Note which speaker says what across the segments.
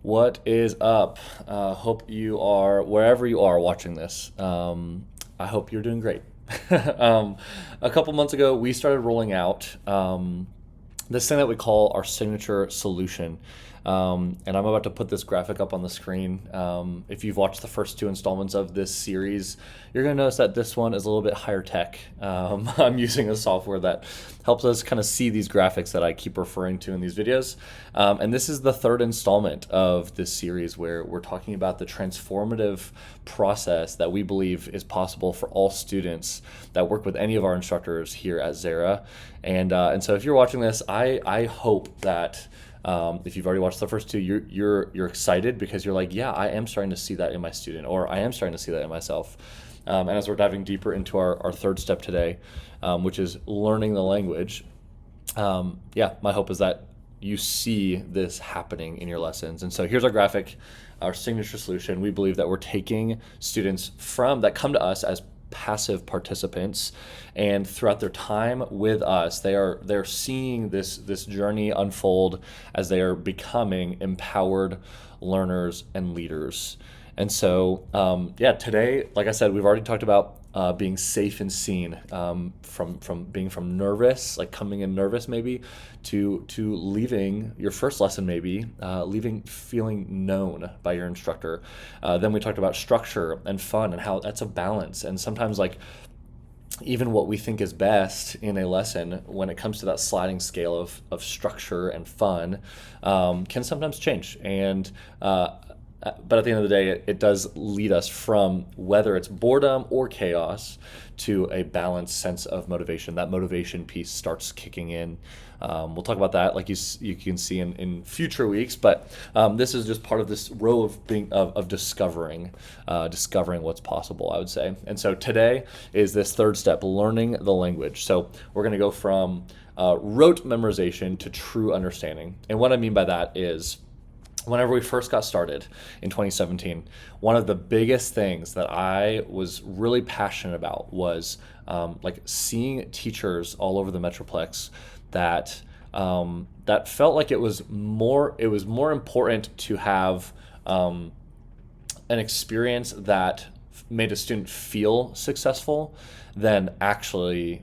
Speaker 1: What is up? Hope you are, wherever you are watching this, I hope you're doing great. um, a couple months ago, we started rolling out this thing that we call our signature solution. And I'm about to put this graphic up on the screen. If you've watched the first two installments of this series, you're going to notice that this one is a little bit higher tech. I'm using a software that helps us kind of see these graphics that I keep referring to in these videos. And this is the third installment of this series where we're talking about the transformative process that we believe is possible for all students that work with any of our instructors here at Zera. And so if you're watching this, I hope that if you've already watched the first two, you're excited because you're like, yeah, I am starting to see that in my student, or I am starting to see that in myself. And as we're diving deeper into our third step today, which is learning the language, yeah, my hope is that you see this happening in your lessons. And so here's our graphic, our signature solution. We believe that we're taking students from that come to us as passive participants, and throughout their time with us, they're seeing this journey unfold as they are becoming empowered learners and leaders. And so, yeah, today, like I said, we've already talked about being safe and seen, from being from nervous, like coming in nervous maybe, to leaving your first lesson maybe, leaving feeling known by your instructor. Then we talked about structure and fun and how that's a balance. And sometimes like even what we think is best in a lesson when it comes to that sliding scale of structure and fun can sometimes change. And but at the end of the day, it does lead us from whether it's boredom or chaos to a balanced sense of motivation. That motivation piece starts kicking in. We'll talk about that, like you can see in future weeks. But this is just part of this row of discovering what's possible, I would say. And so today is this third step, learning the language. So we're going to go from rote memorization to true understanding. And what I mean by that is, whenever we first got started in 2017, one of the biggest things that I was really passionate about was like seeing teachers all over the Metroplex that felt like it was more important to have an experience that made a student feel successful than actually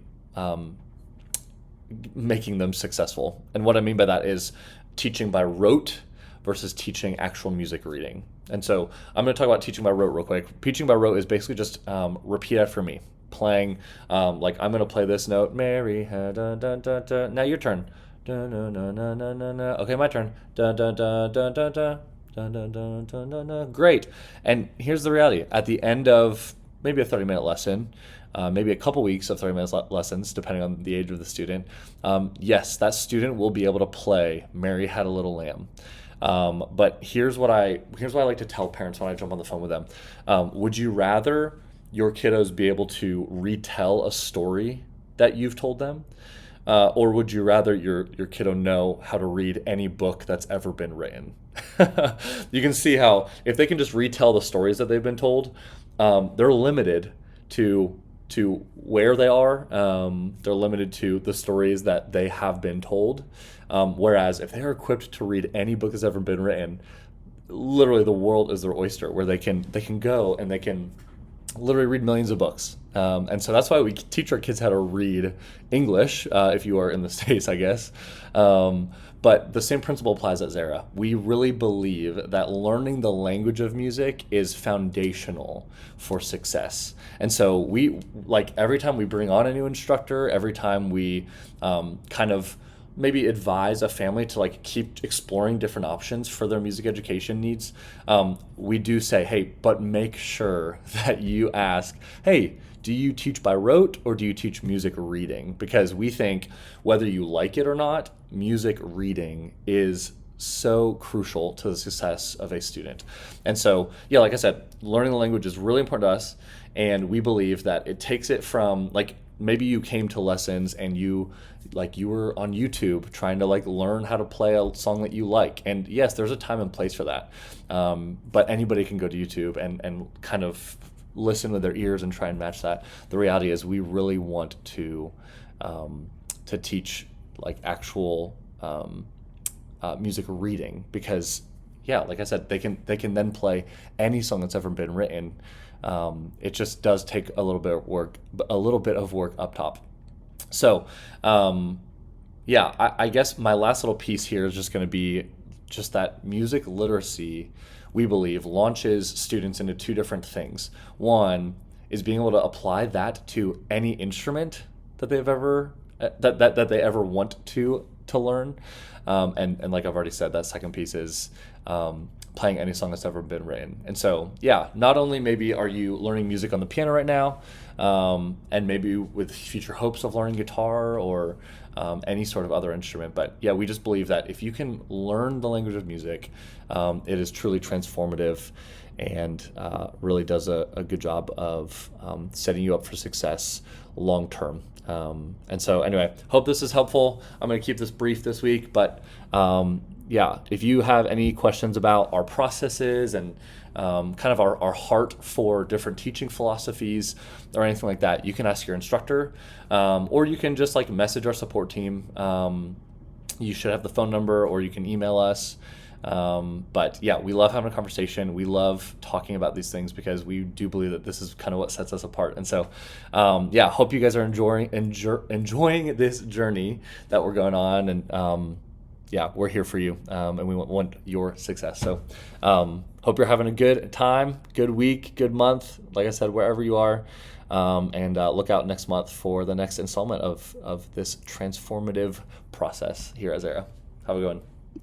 Speaker 1: making them successful. And what I mean by that is teaching by rote versus teaching actual music reading. And so I'm going to talk about teaching by rote real quick. Teaching by rote is basically just repeat after me, playing like I'm going to play this note, Mary had da da da da. Now your turn. Da, da, da, da, da, da, da. Okay, my turn. Da da da da da da. Da, da, da, da, da, da. Great. And here's the reality: at the end of maybe a 30-minute lesson, maybe a couple weeks of 30-minute lessons, depending on the age of the student, yes, that student will be able to play Mary Had a Little Lamb. But here's what I like to tell parents when I jump on the phone with them. Would you rather your kiddos be able to retell a story that you've told them? Or would you rather your kiddo know how to read any book that's ever been written? You can see how if they can just retell the stories that they've been told, they're limited to where they are. They're limited to the stories that they have been told. Whereas if they're equipped to read any book that's ever been written, literally the world is their oyster, where they can go and they can literally read millions of books. And so that's why we teach our kids how to read English, if you are in the States, I guess. But the same principle applies at Zera. We really believe that learning the language of music is foundational for success. And so we, like, every time we bring on a new instructor, every time we kind of maybe advise a family to like keep exploring different options for their music education needs, we do say, hey, but make sure that you ask, hey, do you teach by rote or do you teach music reading? Because we think whether you like it or not, music reading is so crucial to the success of a student. And so, yeah, like I said, learning the language is really important to us. And we believe that it takes it from, like, maybe you came to lessons and you were on YouTube trying to like learn how to play a song that you like. And yes, there's a time and place for that. But anybody can go to YouTube and kind of listen with their ears and try and match that. The reality is we really want to teach like actual music reading, because yeah, like I said, they can then play any song that's ever been written. It just does take a little bit of work up top. So, yeah, I guess my last little piece here is just going to be just that music literacy, we believe, launches students into two different things. One is being able to apply that to any instrument that they've ever that they ever want to learn. And like I've already said, that second piece is playing any song that's ever been written. And so, yeah, not only maybe are you learning music on the piano right now, and maybe with future hopes of learning guitar or any sort of other instrument, but yeah, we just believe that if you can learn the language of music, it is truly transformative and really does a good job of setting you up for success long term. And so, anyway, hope this is helpful. I'm going to keep this brief this week, but yeah, if you have any questions about our processes and kind of our heart for different teaching philosophies or anything like that, you can ask your instructor, or you can just like message our support team. You should have the phone number, or you can email us. But yeah, we love having a conversation. We love talking about these things because we do believe that this is kind of what sets us apart. And so, yeah, hope you guys are enjoying this journey that we're going on. And yeah, we're here for you, and we want your success. So, hope you're having a good time, good week, good month. Like I said, wherever you are, and look out next month for the next installment of this transformative process here at Zera. Have a good one.